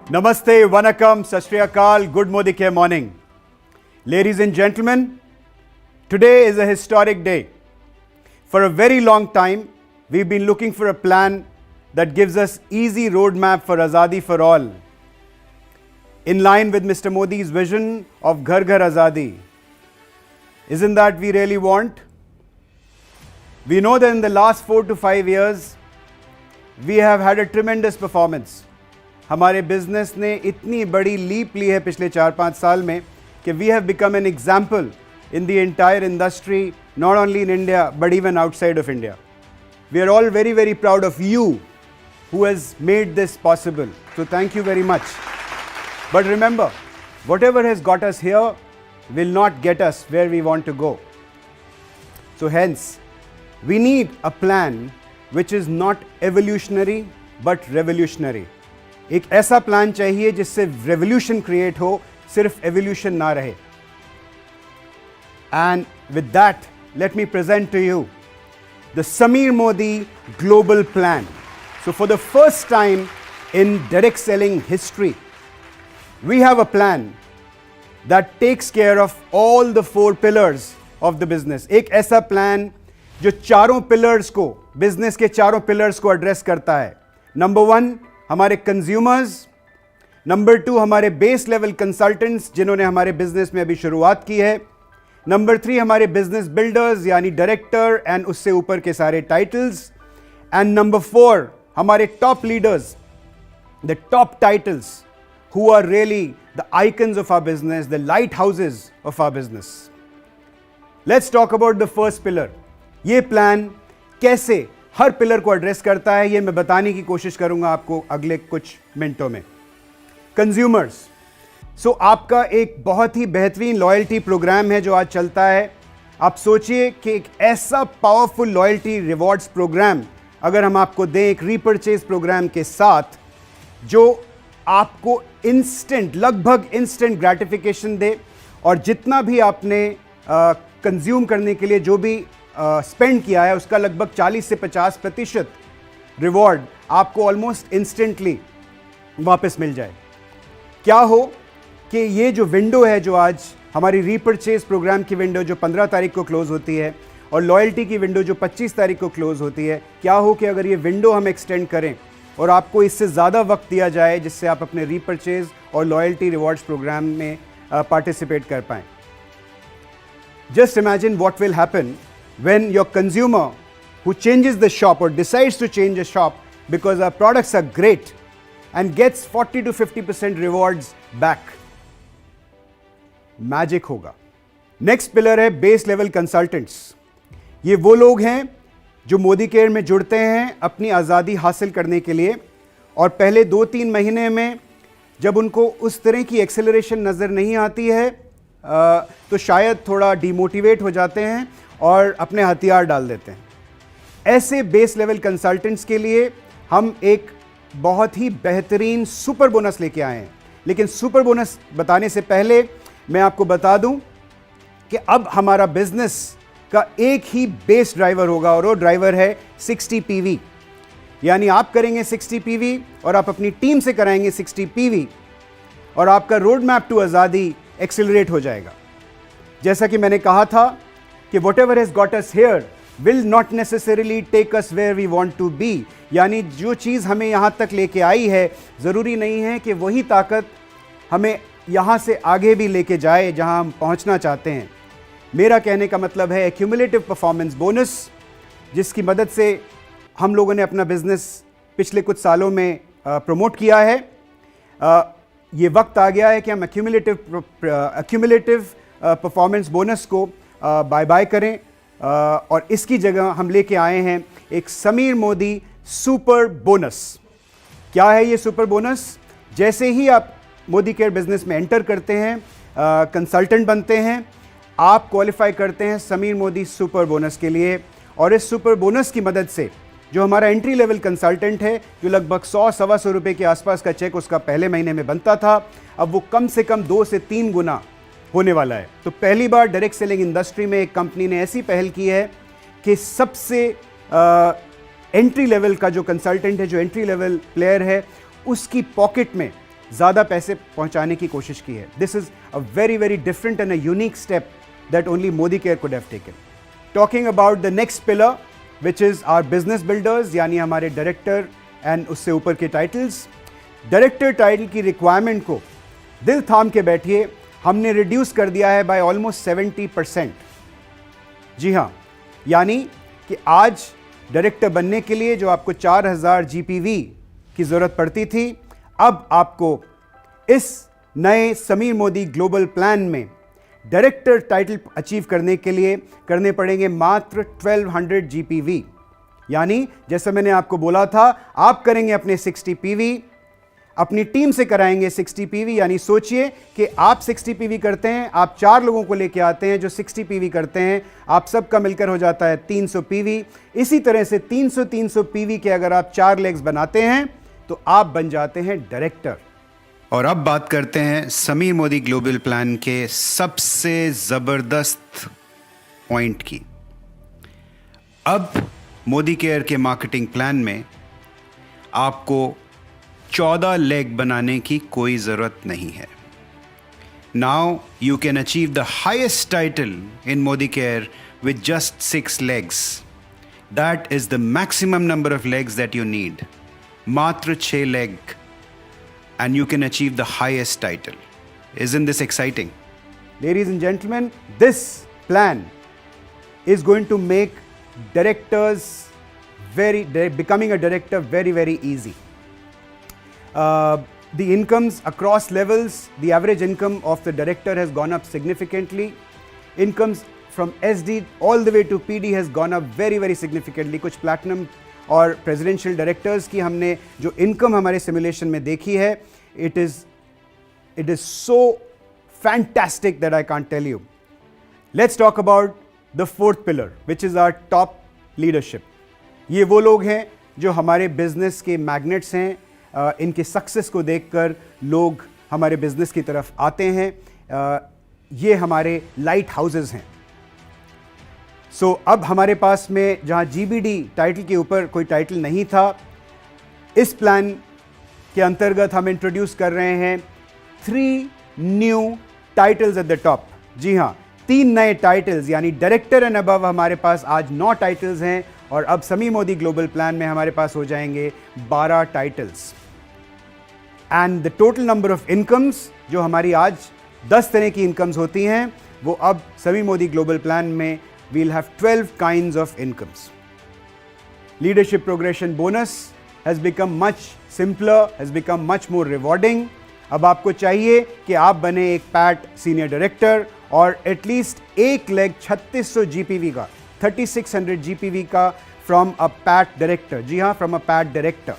Namaste, Vanakkam, Sat Shri Akal, good Modike morning. Ladies and gentlemen, today is a historic day. For a very long time, we've been looking for a plan that gives us easy roadmap for Azadi for all. In line with Mr. Modi's vision of Ghar Ghar Azadi. Isn't that we really want? We know that in the last 4 to 5 years, we have had a tremendous performance. हमारे business ने इतनी बड़ी leap ली है पिछले 4-5 साल में कि we have become an example in the entire industry, not only in India but even outside of India. We are all very very proud of you who has made this possible. So thank you very much. But remember, whatever has got us here will not get us where we want to go. So hence, we need a plan which is not evolutionary but revolutionary. एक ऐसा plan चाहिए जिससे revolution create हो, सिर्फ evolution ना रहे. And with that, let me present to you the Sameer Modi global plan. So for the first time in direct selling history, we have a plan that takes care of all the 4 pillars of the business. एक ऐसा plan जो चारों pillars को, business के चारों pillars को address करता है. नंबर 1 हमारे कंज्यूमर्स, नंबर 2 हमारे बेस लेवल कंसल्टेंट्स जिन्होंने हमारे बिजनेस में अभी शुरुआत की है, नंबर 3 हमारे बिजनेस बिल्डर्स यानी डायरेक्टर एंड उससे ऊपर के सारे टाइटल्स, एंड नंबर 4 हमारे top leaders, the top titles who are really the icons of our business, the lighthouses of our business. Let's talk about the first pillar. ये plan कैसे हर pillar को address करता है, ये मैं बताने की कोशिश करूंगा आपको अगले कुछ मिनटों में. कंज्यूमर्स. सो आपका एक बहुत ही बेहतरीन लॉयल्टी प्रोग्राम है जो आज चलता है. आप सोचिए कि एक ऐसा पावरफुल लॉयल्टी रिवॉर्ड्स प्रोग्राम अगर हम आपको दें एक रीपर्चेज प्रोग्राम के साथ, जो आपको इंस्टेंट, लगभग इंस्टेंट ग्रेटिफिकेशन दे, और जितना भी आपने कंज्यूम करने के लिए जो भी स्पेंड किया है उसका लगभग 40 से 50% रिवॉर्ड आपको ऑलमोस्ट इंस्टेंटली वापस मिल जाए. क्या हो कि ये जो विंडो है, जो आज हमारी रीपर्चेज प्रोग्राम की विंडो जो 15 तारीख को क्लोज होती है और लॉयल्टी की विंडो जो 25 तारीख को क्लोज होती है, क्या हो कि अगर ये विंडो हम एक्सटेंड करें और आपको इससे ज़्यादा वक्त दिया जाए जिससे आप अपने रीपर्चेज और लॉयल्टी रिवॉर्ड्स प्रोग्राम में पार्टिसिपेट कर पाएँ. Just imagine what will happen when your consumer who changes the shop और decides to change a shop because our products are great and gets 40 to 50% rewards back. Magic होगा. Next pillar है base level consultants. ये वो लोग हैं जो Modi care में जुड़ते हैं अपनी आज़ादी हासिल करने के लिए, और पहले 2-3 महीने में जब उनको उस तरह की एक्सेलरेशन नज़र नहीं आती है तो शायद थोड़ा डिमोटिवेट हो जाते हैं और अपने हथियार डाल देते हैं. ऐसे बेस लेवल कंसल्टेंट्स के लिए हम एक बहुत ही बेहतरीन सुपर बोनस लेके आए हैं. लेकिन सुपर बोनस बताने से पहले मैं आपको बता दूं कि अब हमारा बिजनेस का एक ही बेस ड्राइवर होगा और वो ड्राइवर है 60 PV. यानी आप करेंगे 60 PV और आप अपनी टीम से कराएंगे 60 PV और आपका रोड मैप टू आज़ादी एक्सिलरेट हो जाएगा. जैसा कि मैंने कहा था कि whatever has got us here will not necessarily take us where we want to be. यानी जो चीज़ हमें यहाँ तक लेके आई है, ज़रूरी नहीं है कि वही ताकत हमें यहाँ से आगे भी लेके जाए जहाँ हम पहुँचना चाहते हैं. मेरा कहने का मतलब है एक्यूमुलेटिव परफॉर्मेंस बोनस, जिसकी मदद से हम लोगों ने अपना बिजनेस पिछले कुछ सालों में प्रमोट किया है. ये वक्त आ गया है कि हम एक्यूमुलेटिव परफॉर्मेंस बोनस को बाय बाय करें, और इसकी जगह हम लेके आए हैं एक समीर मोदी सुपर बोनस. क्या है ये सुपर बोनस? जैसे ही आप मोदी केयर बिजनेस में एंटर करते हैं, कंसल्टेंट बनते हैं, आप क्वालिफाई करते हैं समीर मोदी सुपर बोनस के लिए. और इस सुपर बोनस की मदद से जो हमारा एंट्री लेवल कंसल्टेंट है, जो लगभग 100-125 रुपये के आसपास का चेक उसका पहले महीने में बनता था, अब वो कम से कम 2 से 3 गुना होने वाला है. तो पहली बार डायरेक्ट सेलिंग इंडस्ट्री में एक कंपनी ने ऐसी पहल की है कि सबसे एंट्री लेवल का जो कंसल्टेंट है, जो एंट्री लेवल प्लेयर है, उसकी पॉकेट में ज़्यादा पैसे पहुंचाने की कोशिश की है. This is a very, very different and a unique step that only Modi Care could have taken. Talking about the next pillar, which is our business builders, यानी हमारे डायरेक्टर एंड उससे ऊपर के टाइटल्स. डायरेक्टर टाइटल की requirement को दिल थाम के बैठिए, हमने रिड्यूस कर दिया है बाय ऑलमोस्ट 70%. जी हाँ, यानी कि आज डायरेक्टर बनने के लिए जो आपको 4000 जीपीवी की ज़रूरत पड़ती थी, अब आपको इस नए समीर मोदी ग्लोबल प्लान में डायरेक्टर टाइटल अचीव करने के लिए करने पड़ेंगे मात्र 1200 जीपीवी. यानी जैसे मैंने आपको बोला था, आप करेंगे अपने 60 पीवी, अपनी टीम से कराएंगे 60 पीवी. यानी सोचिए कि आप 60 पीवी करते हैं, आप 4 लोगों को लेके आते हैं जो 60 पीवी करते हैं, आप सबका मिलकर हो जाता है 300 पीवी. इसी तरह से 300 पीवी के अगर आप 4 लेग्स बनाते हैं तो आप बन जाते हैं डायरेक्टर. और अब बात करते हैं समीर मोदी ग्लोबल प्लान के सबसे ज़बरदस्त पॉइंट की. अब मोदी केयर के मार्केटिंग प्लान में आपको 14 लेग बनाने की कोई ज़रूरत नहीं है. Now you can achieve the highest title in Modi care with just 6 legs. That is the maximum number of legs that you need. मात्र 6 leg and you can achieve the highest title. Isn't this exciting? Ladies and gentlemen, this plan is going to make becoming a director very, very easy. The incomes across levels, the average income of the director has gone up significantly. Incomes from SD all the way to PD has gone up very, very significantly. कुछ platinum और presidential directors की हमने जो income हमारे simulation में देखी है, it is so fantastic that I can't tell you. Let's talk about the fourth pillar, which is our top leadership. ये वो लोग हैं जो हमारे बिजनेस के मैग्नेट्स हैं. इनके सक्सेस को देखकर लोग हमारे बिजनेस की तरफ आते हैं. ये हमारे लाइट हाउसेस हैं. सो अब हमारे पास में जहाँ जीबीडी टाइटल के ऊपर कोई टाइटल नहीं था, इस प्लान के अंतर्गत हम इंट्रोड्यूस कर रहे हैं 3 new titles at the top. जी हाँ, 3 नए टाइटल्स, यानी डायरेक्टर एंड अबव हमारे पास आज 9 टाइटल्स हैं और अब समीर मोदी ग्लोबल प्लान में हमारे पास हो जाएंगे 12 titles. And the total number of incomes जो हमारी आज 10 तरह की इनकम्स होती हैं, वो अब समीर मोदी ग्लोबल प्लान में we'll have 12 kinds of incomes. Leadership progression bonus has become much simpler, has become much more rewarding. अब आपको चाहिए कि आप बने एक पैट सीनियर डायरेक्टर और एटलीस्ट एक लेग 3600 जीपीवी का, 3600 जीपीवी का फ्रॉम अ पैट डायरेक्टर. जी हाँ, from a PAT director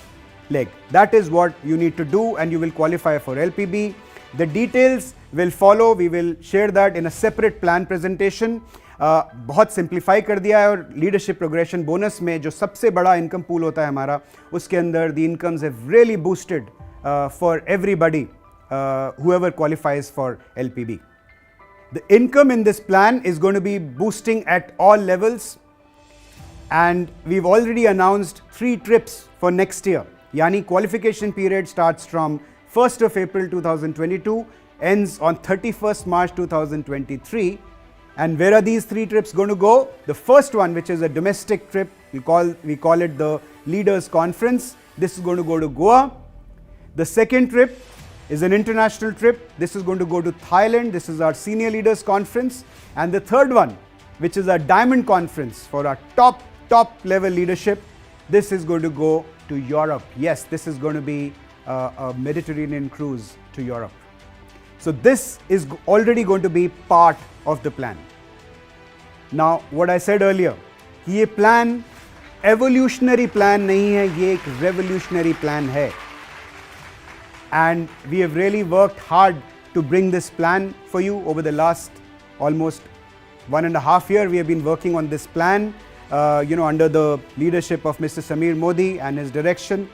leg. That is what you need to do and you will qualify for LPB. The details will follow. We will share that in a separate plan presentation. बहुत simplify कर दिया है और leadership progression bonus में जो सबसे बड़ा income pool होता है हमारा, उसके अंदर the incomes have really boosted for everybody whoever qualifies for LPB. The income in this plan is going to be boosting at all levels, and we've already announced 3 trips for next year. Yani qualification period starts from 1st of April 2022, ends on 31st March 2023. And where are these 3 trips going to go? The first one, which is a domestic trip, we call it the Leaders Conference. This is going to go to Goa. The second trip is an international trip. This is going to go to Thailand. This is our Senior Leaders Conference. And the third one, which is our Diamond Conference for our top level leadership, this is going to go to Europe. Yes, this is going to be a Mediterranean cruise to Europe. So this is already going to be part of the plan. Now, what I said earlier, ये plan evolutionary plan नहीं है, ये एक revolutionary plan है. And we have really worked hard to bring this plan for you over the last almost 1.5 years. We have been working on this plan, under the leadership of Mr. Sameer Modi and his direction.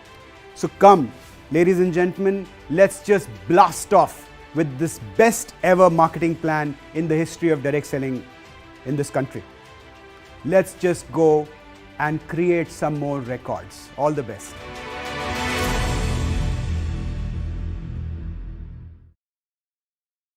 So come, ladies and gentlemen, let's just blast off with this best ever marketing plan in the history of direct selling in this country. Let's just go and create some more records. All the best.